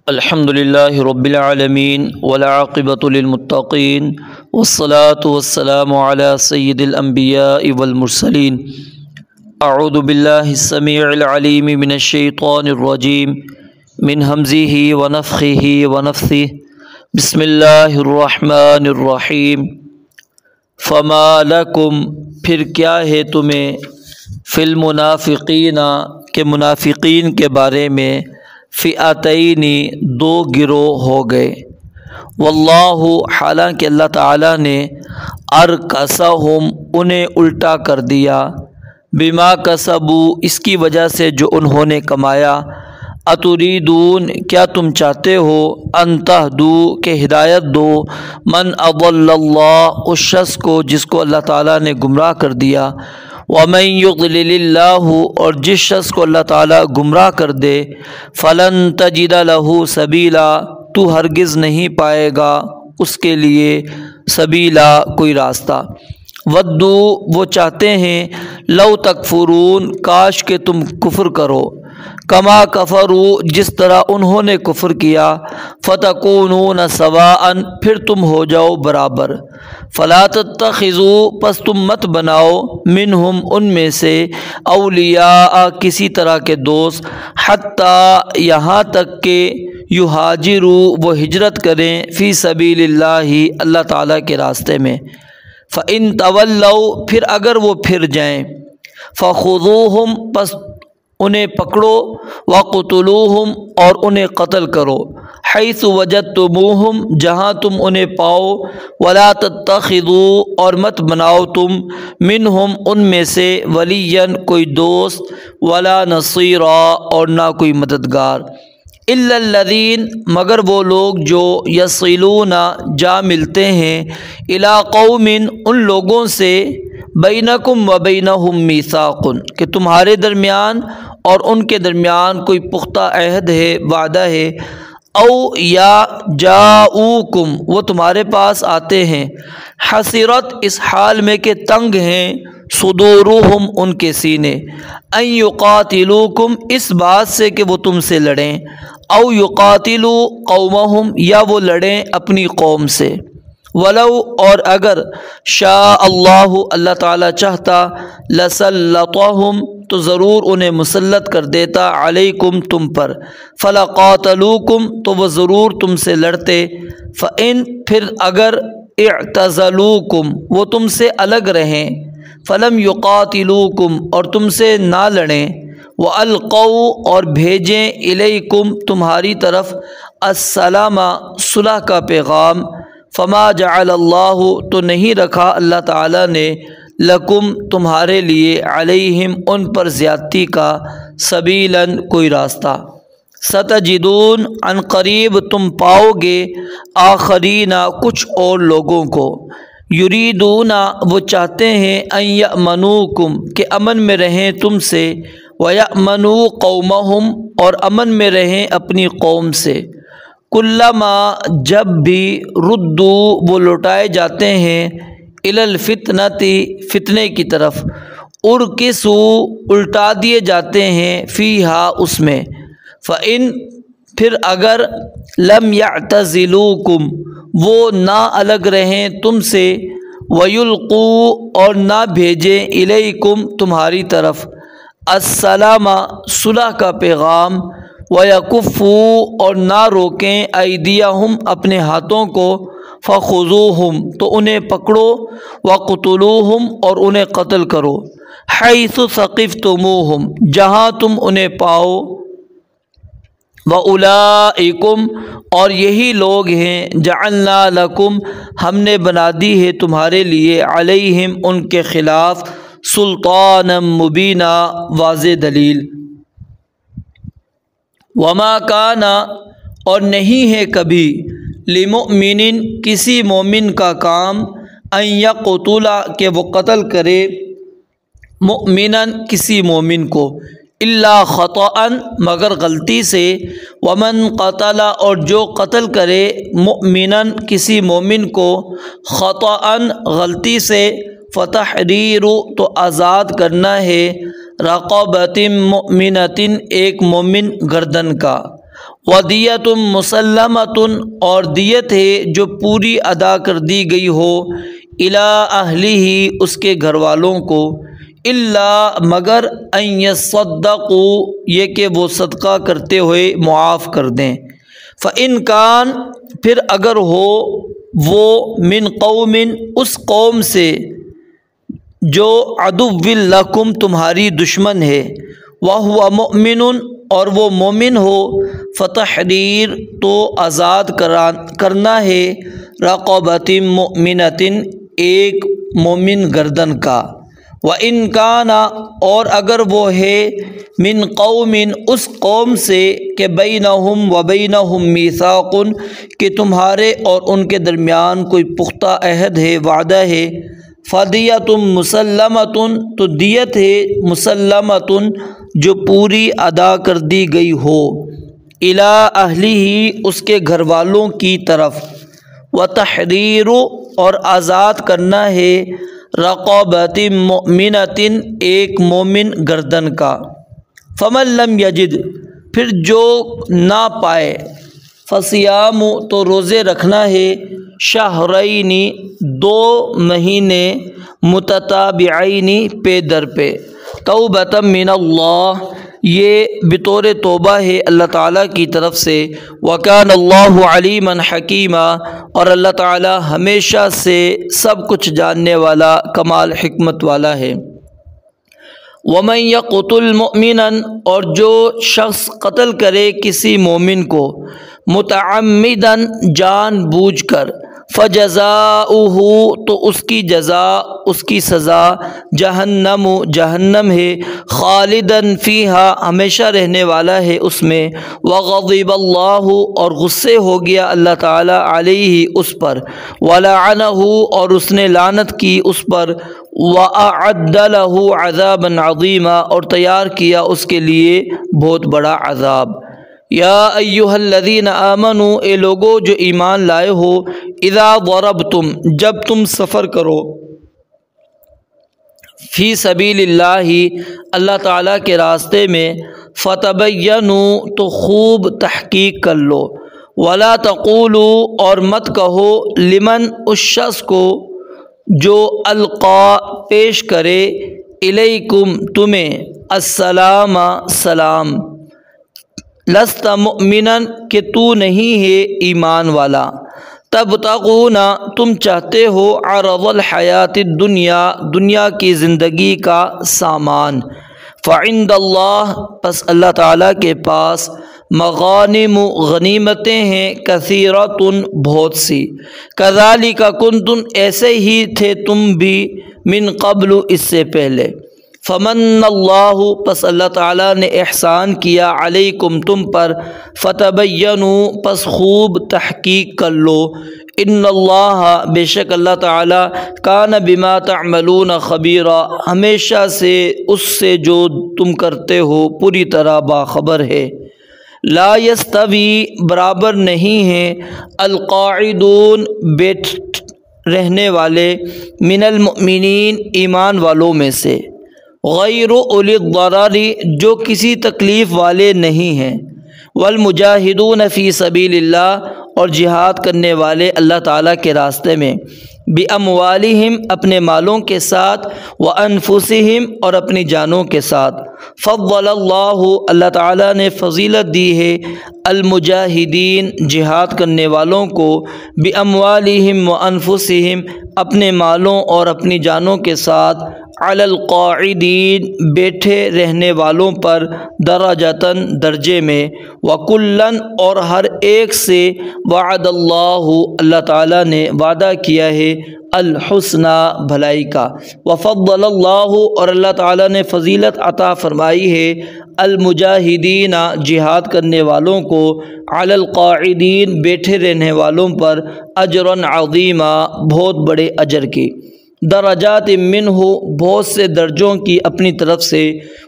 الحمد للہ رب العالمین والعاقبۃ للمتقین والصلاة والسلام علی سید الانبیاء والمرسلین۔ اعوذ باللہ السمیع العلیم من الشیطان الرجیم من ہمزہ ونفخہ ونفثہ بسم اللہ الرحمن الرحیم۔ فما لکم پھر کیا ہے تمہیں فی المنافقین کے منافقین کے بارے میں فئتین دو گروہ ہو گئے۔ واللہ حالانکہ اللہ تعالیٰ نے ارکسہم انہیں الٹا کر دیا، بما کسبوا اس کی وجہ سے جو انہوں نے کمایا۔ اتریدون کیا تم چاہتے ہو ان تہدوا کہ ہدایت دو من اضل اللہ اس شخص کو جس کو اللہ تعالیٰ نے گمراہ کر دیا۔ وَمَن يُضْلِلِ اللَّهُ اور جس شخص کو اللہ تعالیٰ گمراہ کر دے فَلَن تَجِدَ لَهُ سَبِيلًا تو ہرگز نہیں پائے گا اس کے لیے سبیلا کوئی راستہ۔ وَدُّوا وہ چاہتے ہیں لَوْ تَكْفُرُونَ کاش کہ تم کفر کرو، کما کفروا جس طرح انہوں نے کفر کیا، فَتَكُونُونَ سَوَاءً پھر تم ہو جاؤ برابر۔ فَلَا تَتَّخِذُوا پس تم مت بناؤ منہم ان میں سے اولیاء کسی طرح کے دوست، حتیٰ یہاں تک کہ یہاجروا وہ ہجرت کریں فی سبیل اللہ اللہ تعالیٰ کے راستے میں۔ فَإِن تَوَلَّوْا پھر اگر وہ پھر جائیں، فَخُذُوهُمْ پس انہیں پکڑو، وَقْتُلُوهُمْ اور انہیں قتل کرو، حَيْثُ وَجَدْتُمُوهُمْ جہاں تم انہیں پاؤ، وَلَا تَتَّخِذُوا اور مت بناؤ تم منہم ان میں سے وَلِيًّا کوئی دوست، وَلَا نَصِيرًا اور نہ کوئی مددگار، إِلَّا الَّذِينَ مگر وہ لوگ جو يَصِلُونَ جا ملتے ہیں، إِلَىٰ قَوْمٍ ان لوگوں سے بینکم و بینہم میثاق کہ تمہارے درمیان اور ان کے درمیان کوئی پختہ عہد ہے، وعدہ ہے، او یا جاؤکم وہ تمہارے پاس آتے ہیں، حسرت اس حال میں کہ تنگ ہیں، صدورہم ان کے سینے، ان یقاتلوکم اس بات سے کہ وہ تم سے لڑیں، او یقاتلوا قومہم یا وہ لڑیں اپنی قوم سے، ولو اور اگر شاء اللہ تعالیٰ چاہتا لسلطہم تو ضرور انہیں مسلط کر دیتا علیکم تم پر، فلقاتلوکم تو وہ ضرور تم سے لڑتے، فإن پھر اگر اعتزلوکم وہ تم سے الگ رہیں، فلم یقاتلوکم اور تم سے نہ لڑیں، وَأَلْقَوْا اور بھیجیں الیکم تمہاری طرف السلام صلح کا پیغام، فما جعل اللہ تو نہیں رکھا اللہ تعالیٰ نے لکم تمہارے لیے علیہم ان پر زیادتی کا سبیلاً کوئی راستہ۔ ستجدون عن قریب تم پاؤ گے آخرین کچھ اور لوگوں کو، یریدون وہ چاہتے ہیں ان یأمنوکم کہ امن میں رہیں تم سے، ویأمنوا قومہم اور امن میں رہیں اپنی قوم سے، کلما جب بھی ردو وہ لوٹائے جاتے ہیں الی الفتنۃ فتنے کی طرف، ارکسوا الٹا دیے جاتے ہیں فیہا اس میں، فإن پھر اگر لم یعتزلوکم وہ نہ الگ رہیں تم سے، ویلقوا اور نہ بھیجیں الیکم تمہاری طرف السلام صلح کا پیغام، وَيَكُفُّوا اور نہ روکیں ایدیہم اپنے ہاتھوں کو، فَخُذُوهُمْ تو انہیں پکڑو، وَقْتُلُوهُمْ اور انہیں قتل کرو، حَيْثُ ثَقِفْتُمُوهُمْ جہاں تم انہیں پاؤ، وَأُولَئِكُمْ اور یہی لوگ ہیں جَعَلْنَا لَكُمْ ہم نے بنا دی ہے تمہارے لیے علیہم ان کے خلاف سلطانا مبینا واضح دلیل۔ وما کانا اور نہیں ہے کبھی لمؤمن کسی مومن کا کام ان یقتل کہ وہ قتل کرے مؤمنا کسی مومن کو، الا خطأ مگر غلطی سے، ومن قتل اور جو قتل کرے مؤمنا کسی مومن کو خطأ غلطی سے، فتحریر تو آزاد کرنا ہے، رقبۃ مؤمنۃ ایک مومن گردن کا، ودیۃ مسلمۃ اور دیت ہے جو پوری ادا کر دی گئی ہو الی اہلہ اس کے گھر والوں کو، الا مگر ان یصدقوا یہ کہ وہ صدقہ کرتے ہوئے معاف کر دیں، فإن کان پھر اگر ہو وہ من قوم اس قوم سے جو عدو لکم تمہاری دشمن ہے، وہو مؤمن اور وہ مومن ہو، فتحریر تو آزاد کرنا ہے، رقبۃ مؤمنۃ ایک مومن گردن کا، وَإِن کان اور اگر وہ ہے من قوم اس قوم سے کہ بینہم وبینہم میثاق کہ تمہارے اور ان کے درمیان کوئی پختہ عہد ہے، وعدہ ہے، فدیۃ مسلمۃ تو دیت ہے مسلمۃ جو پوری ادا کر دی گئی ہو، الی اہلہ اس کے گھر والوں کی طرف، وتحریر اور آزاد کرنا ہے، رقبۃ مؤمنۃ ایک مومن گردن کا، فمن لم یجد پھر جو نہ پائے، فصیام تو روزے رکھنا ہے، شہرین 2 مہینے، متتابعین پے در پہ، توبۃ من اللہ یہ بطور توبہ ہے اللہ تعالیٰ کی طرف سے، وکان اللہ علیما حکیما اور اللہ تعالیٰ ہمیشہ سے سب کچھ جاننے والا کمال حکمت والا ہے۔ ومن یقتل مؤمنا اور جو شخص قتل کرے کسی مومن کو، متعمدا جان بوجھ کر، فجزاؤہ تو اس کی جزا اس کی سزا جہنم جہنم ہے، خالدن فیہا ہمیشہ رہنے والا ہے اس میں، وغضب اللہ اور غصے ہو گیا اللہ تعالیٰ علیہ اس پر، ولعنہ اور اس نے لعنت کی اس پر، وَأَعَدَّ لَهُ عَذَابًا عَظِيمًا اور تیار کیا اس کے لیے بہت بڑا عذاب۔ یا ایہا الذین آمنوا اے لوگو جو ایمان لائے ہو، اذا ضربتم جب تم سفر کرو، فی سبیل اللہ اللہ تعالیٰ کے راستے میں، فتبینوا تو خوب تحقیق کر لو، ولا تقولوا اور مت کہو، لمن اس شخص کو جو القا پیش کرے، الیکم تمہیں، السلام سلام، لست مؤمنا کہ تو نہیں ہے ایمان والا، تبتغون تم چاہتے ہو، عرض الحیات الدنیا دنیا کی زندگی کا سامان، فعند اللہ پس اللہ تعالیٰ کے پاس، مغانم غنیمتیں ہیں، کثیرۃ بہت سی، کذالک کنتم ایسے ہی تھے تم بھی، من قبل اس سے پہلے، فمن اللہ پس اللہ تعالیٰ نے احسان کیا، علیکم تم پر، فتبینوا پس خوب تحقیق کر لو، ان اللہ بے شک اللہ تعالیٰ، کان بما تعملون خبیرا ہمیشہ سے اس سے جو تم کرتے ہو پوری طرح باخبر ہے۔ لا یستوی برابر نہیں ہیں، القاعدون بیٹھ رہنے والے، من المؤمنین ایمان والوں میں سے، غیر اولی الضرر جو کسی تکلیف والے نہیں ہیں، والمجاہدون فی سبیل اللہ اور جہاد کرنے والے اللہ تعالیٰ کے راستے میں، باموالہم اپنے مالوں کے ساتھ، وانفسہم اور اپنی جانوں کے ساتھ، فضل اللہ اللہ تعالیٰ نے فضیلت دی ہے، المجاہدین جہاد کرنے والوں کو، باموالہم وانفسہم اپنے مالوں اور اپنی جانوں کے ساتھ، علی القاعدین بیٹھے رہنے والوں پر، درجتاً درجے میں، وکلاً اور ہر ایک سے، وعد اللہ اللہ تعالیٰ نے وعدہ کیا ہے، الحسنى بھلائی کا، وفضل اللہ اور اللہ تعالیٰ نے فضیلت عطا فرمائی ہے، المجاہدین جہاد کرنے والوں کو، علی القاعدین بیٹھے رہنے والوں پر، اجراً عظیما بہت بڑے اجر کی، درجات منہ بہت سے درجوں کی اپنی طرف سے،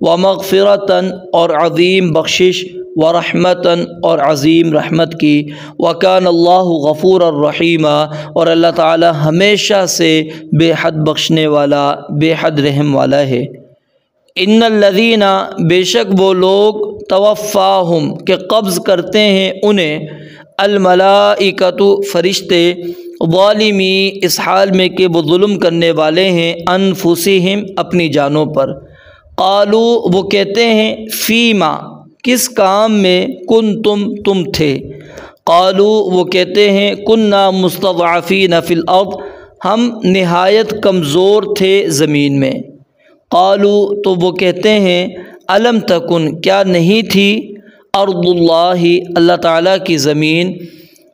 ومغفرتاً اور عظیم بخشش، ورحمتاً اور عظیم رحمت کی، وکان اللہ غفور الرحیم اور اللہ تعالی ہمیشہ سے بے حد بخشنے والا بے حد رحم والا ہے۔ ان الذین بے شک وہ لوگ، توفاہم کہ قبض کرتے ہیں انہیں، الملائکۃ فرشتے، ظالمی اس حال میں کہ وہ ظلم کرنے والے ہیں، انفسہم اپنی جانوں پر۔ قالو وہ کہتے ہیں، فیما کس کام میں، تم تھے، قالو وہ کہتے ہیں، کننا مستضعفین فی الارض ہم نہایت کمزور تھے زمین میں۔ قالو تو وہ کہتے ہیں، الم تکن کیا نہیں تھی، ارض اللہ اللہ تعالیٰ کی زمین،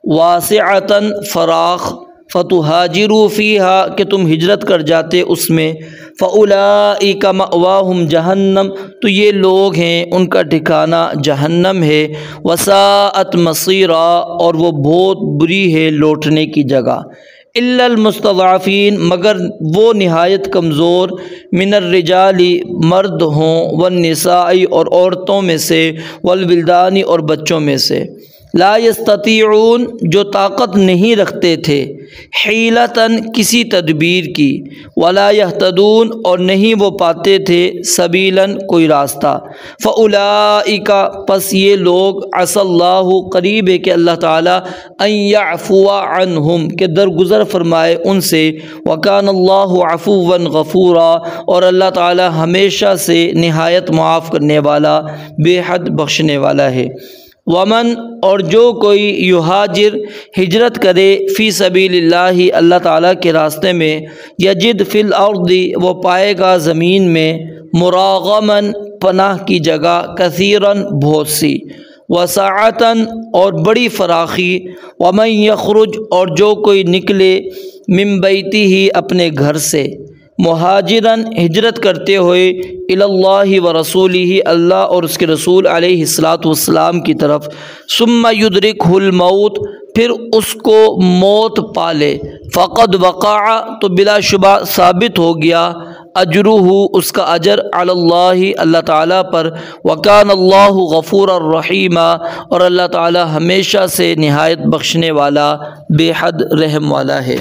واسعۃً فراخ، فتہاجروا فیہا کہ تم ہجرت کر جاتے اس میں، فاولئک مأواہم جہنم تو یہ لوگ ہیں ان کا ٹھکانہ جہنم ہے، وساءت مصیرا اور وہ بہت بری ہے لوٹنے کی جگہ، الا المستضعفین مگر وہ نہایت کمزور، من الرجال مرد ہوں، والنساء اور عورتوں میں سے، والولدان اور بچوں میں سے، لا یستطیعون جو طاقت نہیں رکھتے تھے، حیلتاً کسی تدبیر کی، ولا یہتدون اور نہیں وہ پاتے تھے، سبیلاً کوئی راستہ، فاولئک پس یہ لوگ، عسی اللہ قریب ہے کہ اللہ تعالیٰ، ان یعفو عنہم کہ درگزر فرمائے ان سے، وکان اللہ عفوا غفورا اور اللہ تعالیٰ ہمیشہ سے نہایت معاف کرنے والا، بے حد بخشنے والا ہے۔ ومن اور جو کوئی یہاجر ہجرت کرے، فی سبیل اللہ اللہ تعالیٰ کے راستے میں، یجد فی الارض وہ پائے گا زمین میں، مراغماً پناہ کی جگہ، کثیراً بہت سی، وسعتاً اور بڑی فراخی، ومن یخرج اور جو کوئی نکلے، من بیتہ اپنے گھر سے، مہاجراً ہجرت کرتے ہوئے، الی اللہ و رسولہ اللہ اور اس کے رسول علیہ الصلاۃ والسلام کی طرف، ثم یدرکہ الموت پھر اس کو موت پالے، فقد وقع تو بلا شبہ ثابت ہو گیا، اجرہ اس کا اجر، علی اللہ اللہ تعالیٰ پر، وکان اللہ غفورا الرحیما اور اللہ تعالیٰ ہمیشہ سے نہایت بخشنے والا، بے حد رحم والا ہے۔